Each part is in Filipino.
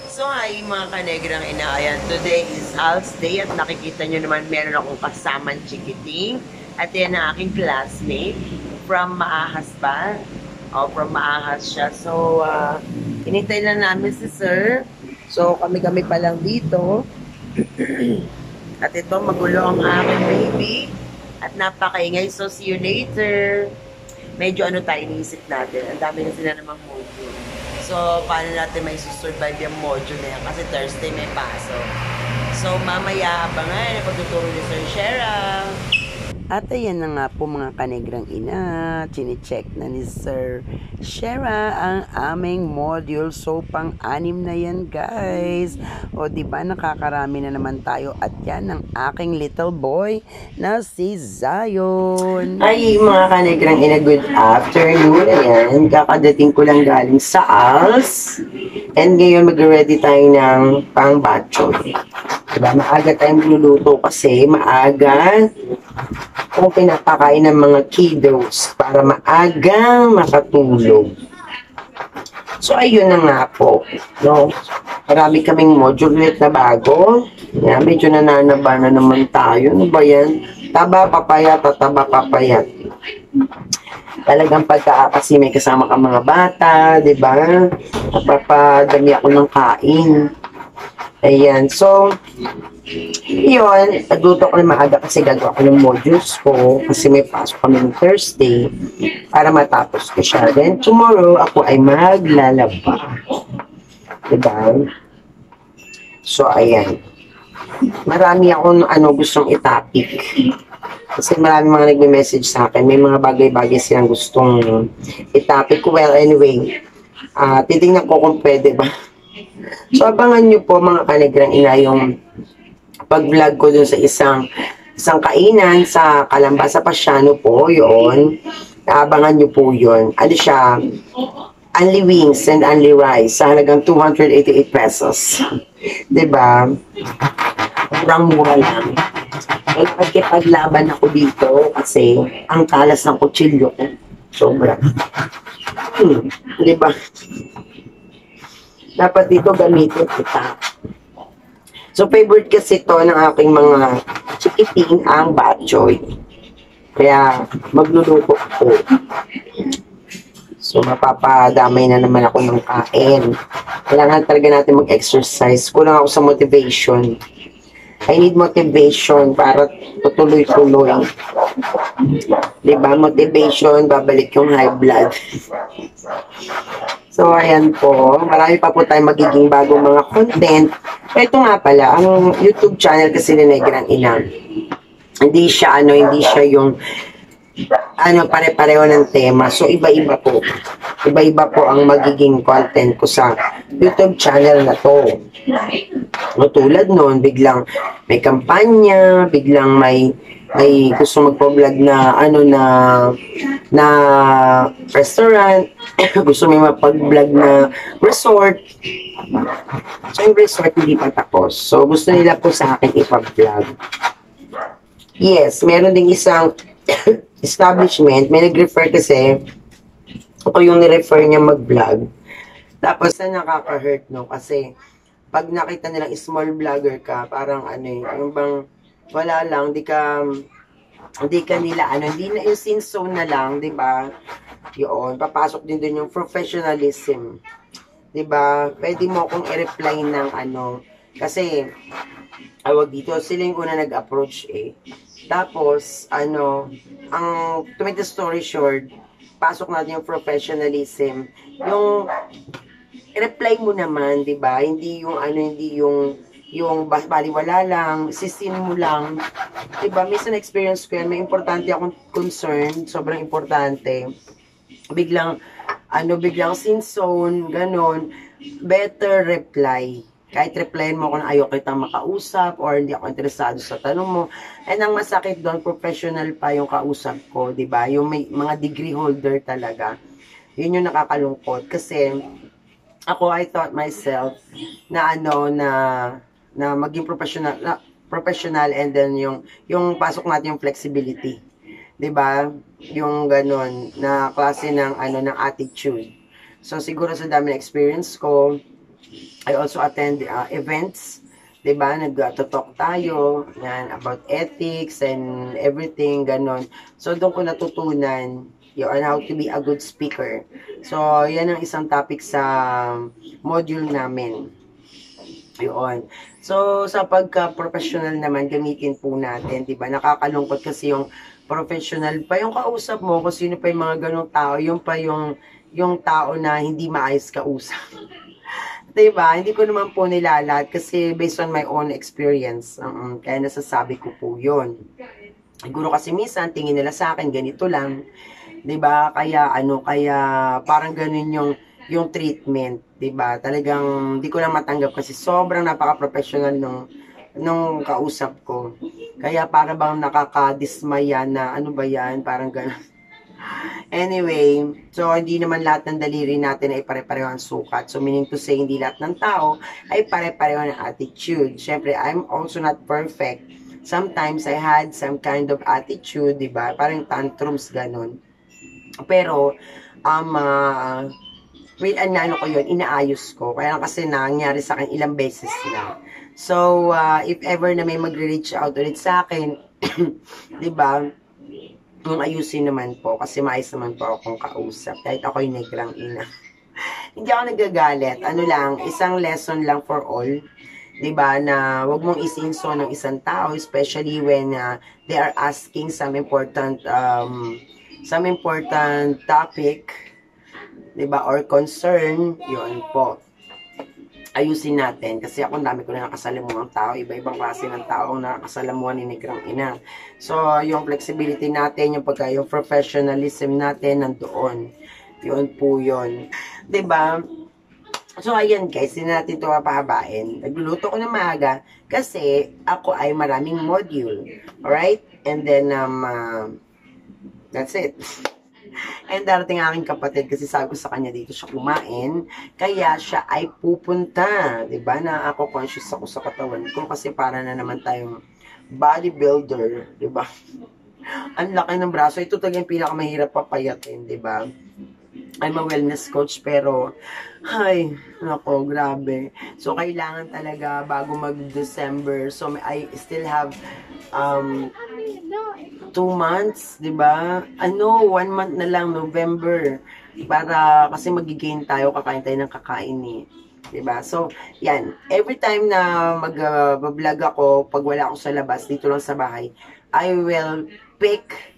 So hi mga kanegrang inaayan. Today is Al's Day at nakikita nyo naman meron akong kasamang chikiting. At yan ang aking classmate from Maahas ba? From Maahas siya. So, inintay lang namin si Sir. So, kami-kami pa lang dito. At ito, magulo ang aking baby. At napakaingay. So, see you later. Medyo ano tayo iniisip natin. Ang dami na sila namang module. So, paano natin may susurvive yung module na yan? Kasi Thursday may pasok. So, mamaya abangan ang pagtuturo ni Sir Shera. At ayan na nga po mga kanegrang ina, chine-check na ni Sir Shera ang aming module. So, pang-anim na yan guys. O diba nakakarami na naman tayo. At yan ang aking little boy na si Zion. Ay mga kanegrang ina, good afternoon. Ayan, kakadating ko lang galing sa ALS. And ngayon mag-ready tayo ng pang-batchoy. Diba, maaga tayong luluto kasi maaga kung pinapakain ng mga kiddos para maagang makatulog. So, ayun na nga po. No? Marami kaming module ulit na bago. Yeah, medyo nananaba na naman tayo. Ano ba yan? Taba, papayat, tataba, papayat. Talagang pagka kasi may kasama ka mga bata, di ba? Napapadami ako ng kain. Ayan, so, yun, nagluto ko na maaga kasi gagawa ko ng modules ko kasi may pasok kami ng Thursday para matapos ko siya. Then, tomorrow, ako ay maglalaba. Diba? So, ayan. Marami akong gustong itapik. Kasi marami mga nagme-message sa akin. May mga bagay-bagay silang gustong itapik. Well, anyway, titingnan ko kung pwede ba. So, abangan nyo po mga kanegrang ina yung pag-vlog ko dun sa isang kainan sa Calamba, sa Pasiano po, yun. Abangan nyo po yun. Ano siya, only wings and only rice sa halagang 288 pesos. Diba? Murang-mura lang. Kaya nagkipaglaban ako dito kasi ang talas ng kutsilyo ko. Sobra. Diba? Dapat dito gamitin kita. So, favorite kasi ito ng aking mga chikiting ang batchoy. Kaya, magluluto ko. So, mapapadamay na naman ako ng kain. Kailangan talaga natin mag-exercise. Kulang ako sa motivation. I need motivation para tutuloy-tuloy. Diba? Motivation, babalik yung high blood. So, ayan po. Marami pa po tayong magiging bagong mga content. Ito nga pala, ang YouTube channel kasi ni Negrang Ina. Hindi siya yung pare-pareho ng tema. So, iba-iba po. Iba-iba po ang magiging content ko sa YouTube channel na to. Tulad nun, biglang may kampanya, biglang may gusto magpo-vlog na na restaurant, gusto may mapag-vlog na resort. So, yung resort hindi pa tapos. So, gusto nila po sa akin ipag-vlog. Yes, meron ding isang establishment. May nag-refer kasi, ako yung ni-refer niya mag-vlog. Tapos na nakaka-hurt, no? Kasi, pag nakita nilang small vlogger ka, parang yung bang, wala lang, hindi ka nila, hindi na yung sin zone na lang, di ba? Yun, papasok din dun yung professionalism. Di ba? Pwede mo akong i-reply ng kasi, awag dito, sila yung una nag-approach Tapos, to make the story short, pasok natin yung professionalism. Yung, i-reply mo naman, di ba? Hindi yung baliwala lang, sisin mo lang. Diba, minsan experience ko yan, may importante akong concern, sobrang importante. Biglang sin zone, ganon, better reply. Kahit replyan mo kung ayaw kitang makausap or hindi ako interesado sa tanong mo. And ang masakit doon, professional pa yung kausap ko, diba? Yung may mga degree holder talaga. Yun yung nakakalungkot. Kasi, ako, I thought myself na na maging professional and then yung pasok natin yung flexibility. 'Di ba? Yung ganon na klase ng ng attitude. So siguro sa dami ng experience ko, I also attend events, 'di ba? Nag-talk tayo yan about ethics and everything ganon. So doon ko natutunan on how to be a good speaker. So yan ang isang topic sa module namin. Yun. So, sa pagka-professional naman, gamitin po natin, di ba? Nakakalungkot kasi yung professional pa. Yung kausap mo, kung sino pa yung mga ganong tao, yung pa yung tao na hindi maayos kausap. Diba? Hindi ko naman po nilalat kasi based on my own experience. Kaya nasasabi ko po yun. Siguro kasi minsan, tingin nila sa akin, ganito lang. Diba? Kaya, kaya parang ganun yung treatment, 'di ba? Talagang hindi ko na matanggap kasi sobrang napaka-professional nung kausap ko. Kaya para bang nakakadismaya na ano ba 'yan, parang gano'n. Anyway, so hindi naman lahat ng daliri natin ay pare-pareho ang sukat. So meaning to say, hindi lahat ng tao ay pare-pareho ng attitude. Syempre, I'm also not perfect. Sometimes I had some kind of attitude, 'di ba? Parang tantrums gano'n. Pero ano ko yun, inaayos ko. Kaya kasi nangyari sa akin ilang beses na. So, if ever na may magre-reach out ulit sa akin, di ba, kung ayusin naman po, kasi maayos naman po akong kausap. Kahit ako'y negrang ina. Hindi ako nagagalit. Ano lang, isang lesson lang for all. Di ba, na wag mong isinso ng isang tao, especially when they are asking some important topic, diba, or concern, yun po. Ayusin natin. Kasi ako, dami ko na nakasalamuhang tao. Iba-ibang klase ng tao ang nakasalamuhan ni Negrang Ina. So, yung flexibility natin, yung professionalism natin, nandoon. Yun po yun. Diba? So, ayan guys, hindi natin ito papahabain. Nagluluto ko ng maaga kasi ako ay maraming module. Alright? And then, that's it. And darating aking kapatid kasi sabi ko sa kanya dito siya kumain. Kaya siya ay pupunta. Diba? Na ako conscious ako sa katawan ko kasi para na naman tayong bodybuilder. Diba? Ang laki ng braso. Ito talaga yung pinakamahirap papayatin. Diba? I'm a wellness coach pero ay, nako, grabe. So, kailangan talaga bago mag-December. So, I still have 2 months, di ba? 1 month na lang, November. Para, kasi magigain tayo, kakain tayo ng kakain eh. Di ba? So, yan. Every time na mag-vlog ako, pag wala ako sa labas, dito lang sa bahay, I will pick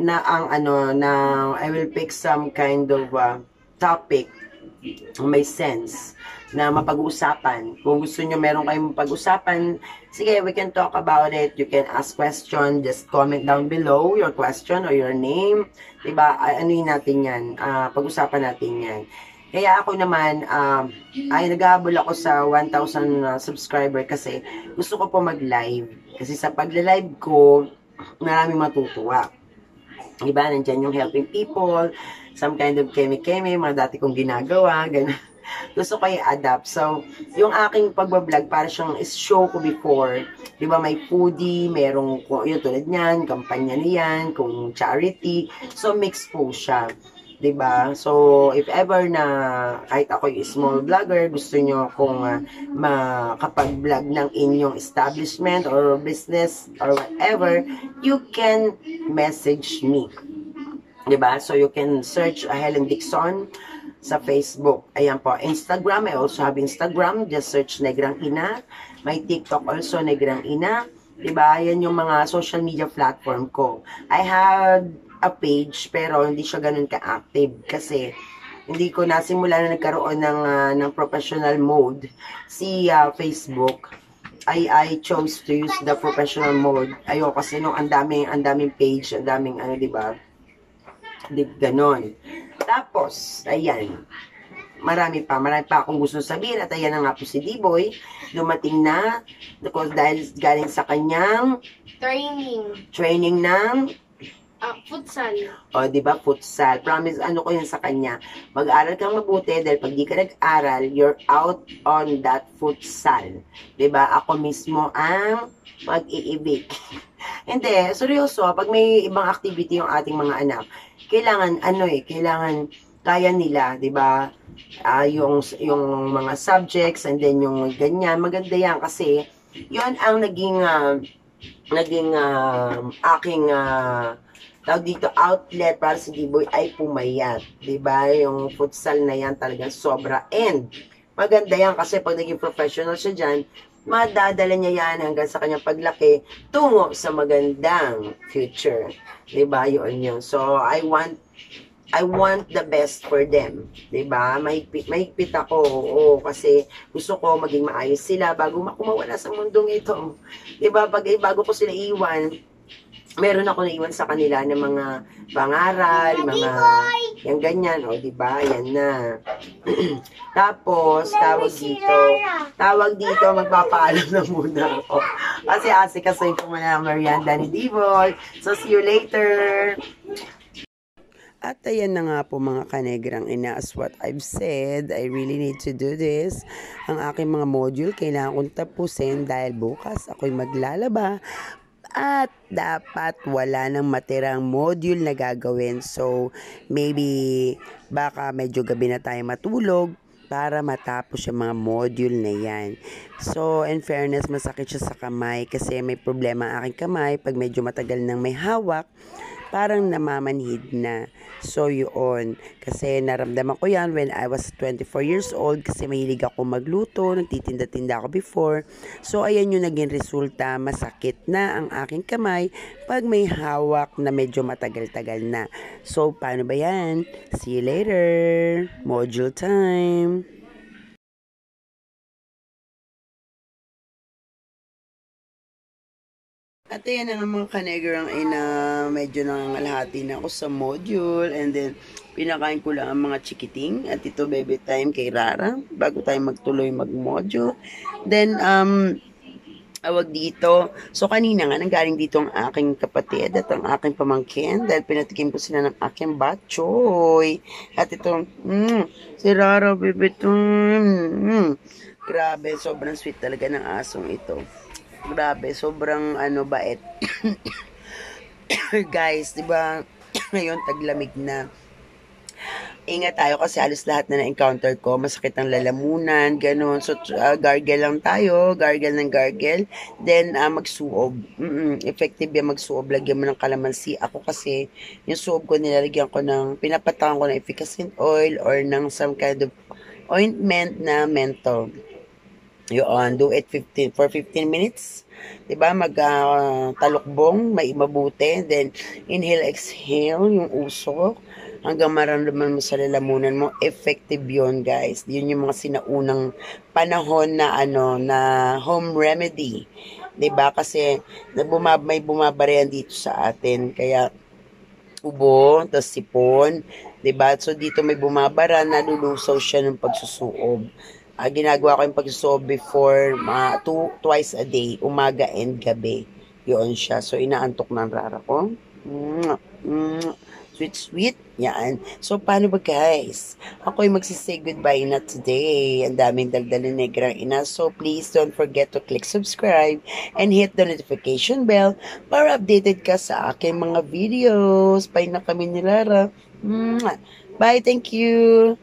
I will pick some kind of topic may sense na mapag-uusapan. Kung gusto nyo meron kayong mapag-usapan, sige, we can talk about it. You can ask question. Just comment down below your question or your name. Diba? Anuhin natin yan. Pag-usapan natin yan. Kaya ako naman, naghahabol ako sa 1,000 subscriber kasi gusto ko po mag-live. Kasi sa pag-live ko, maraming matutuwa. Diba? Nandyan yung helping people, some kind of keme-keme, mga dati kong ginagawa, gano'n. Gusto ko i-adapt. So, yung aking pagbablog, para siyang show ko before. Diba, may foodie, merong, yun tulad niyan, kampanya niyan, kung charity. So, mix po siya. Diba? So, if ever na kahit ako yung small vlogger, gusto nyo kung makapag-vlog ng inyong establishment or business or whatever, you can message me. Diba? So, you can search Helen Dixon sa Facebook. Ayan po. Instagram, I also have Instagram. Just search Negrang Ina. May TikTok also, Negrang Ina. Diba? Ayan yung mga social media platform ko. I had a page pero hindi siya ganun ka-active kasi hindi ko nasimula na nagkaroon ng professional mode si Facebook. I chose to use the professional mode. Ayoko kasi nung ang daming page, ang daming di ba? Ganon. Tapos, ayan. Marami pa akong gusto sabihin at ayan na nga po si D-Boy. Dumating na dahil galing sa kanyang training ng futsal. O, di ba, futsal. Promise, ko yun sa kanya. Mag-aral kang mabuti dahil pag di ka nag-aral, you're out on that futsal. Di ba? Ako mismo ang mag-iibig. Hindi, seryoso, pag may ibang activity yung ating mga anak, kailangan, kailangan kaya nila, di ba? yung mga subjects and then yung ganyan. Maganda yan kasi yun ang naging aking tawag dito outlet para si Diboy ay pumayat. 'Di ba? Yung futsal na yan talagang sobra. And maganda yan kasi pag naging professional siya dyan, madadala niya yan hanggang sa kanyang paglaki tungo sa magandang future. 'Di ba? Yun. So, I want the best for them. 'Di ba? Mahigpit ako. Oo, kasi gusto ko maging maayos sila bago ako mawala sa mundong ito. 'Di ba? Bago ko sila iwan, meron ako naiwan sa kanila ng mga pangaral, mga yung ganyan, o di ba? Yan na. Tapos, tawag dito, magpapaalam na muna ako. Kasi kasi ko muna ang merienda ni Diboy. So, see you later. At ayan na nga po mga kanegrang ina, as what I've said, I really need to do this. Ang aking mga module, kailangan kong tapusin dahil bukas ako'y maglalaba. At dapat wala nang matirang module na gagawin. So, maybe baka medyo gabi na tayo matulog para matapos yung mga module na yan. So, in fairness, masakit siya sa kamay kasi may problema ang aking kamay. Pag medyo matagal nang may hawak, parang namamanhid na. So, yun. Kasi naramdaman ko yan when I was 24 years old kasi mahilig ako magluto, nagtitinda-tinda ako before. So, ayan yung naging resulta. Masakit na ang aking kamay pag may hawak na medyo matagal-tagal na. So, paano ba yan? See you later. Module time. At ayan na nga mga kanegrang ina, medyo nangangalahati na ako sa module and then pinakain ko lang ang mga chikiting at ito baby time kay Rara bago tayo magtuloy mag-module. Then, awag dito. So, kanina nga, nanggaling dito ang aking kapatid at ang aking pamangkin dahil pinatikim ko sila ng aking batchoy. At ito, si Rara, baby time. Grabe, sobrang sweet talaga ng asong ito. Grabe, sobrang bait. Guys, 'di ba? Ngayon taglamig na. Ingat tayo kasi halos lahat na na-encounter ko, masakit ang lalamunan, ganun. So, gargle lang tayo, gargle ng gargle. Then, magsuob. Effective yan magsuob. Lagyan mo ng kalamansi. Ako kasi, yung suob ko, nilalagyan ko ng, pinapatakan ko ng efficacent oil or ng some kind of ointment na menthol. Yun, do it for 15 minutes. Diba? Talukbong, may mabuti. Then, inhale, exhale, yung usok. Hanggang maramdaman mo sa lalamunan mo. Effective yun, guys. Yun yung mga sinaunang panahon na, na home remedy. Diba? Kasi, may bumabarayan dito sa atin. Kaya, ubo, tas sipon. Diba? So, dito may bumabara, nalulusaw siya ng pagsusuob. Ginagawa ko yung pagsusob before twice a day, umaga and gabi. Yun siya. So, inaantok ng Rara ko. Sweet. Yan. So, paano ba guys? Ako'y magsisay goodbye na today. Ang daming dagdag na negrang ina. So, please don't forget to click subscribe and hit the notification bell para updated ka sa aking mga videos. Bye na kami ni Rara. Bye, thank you.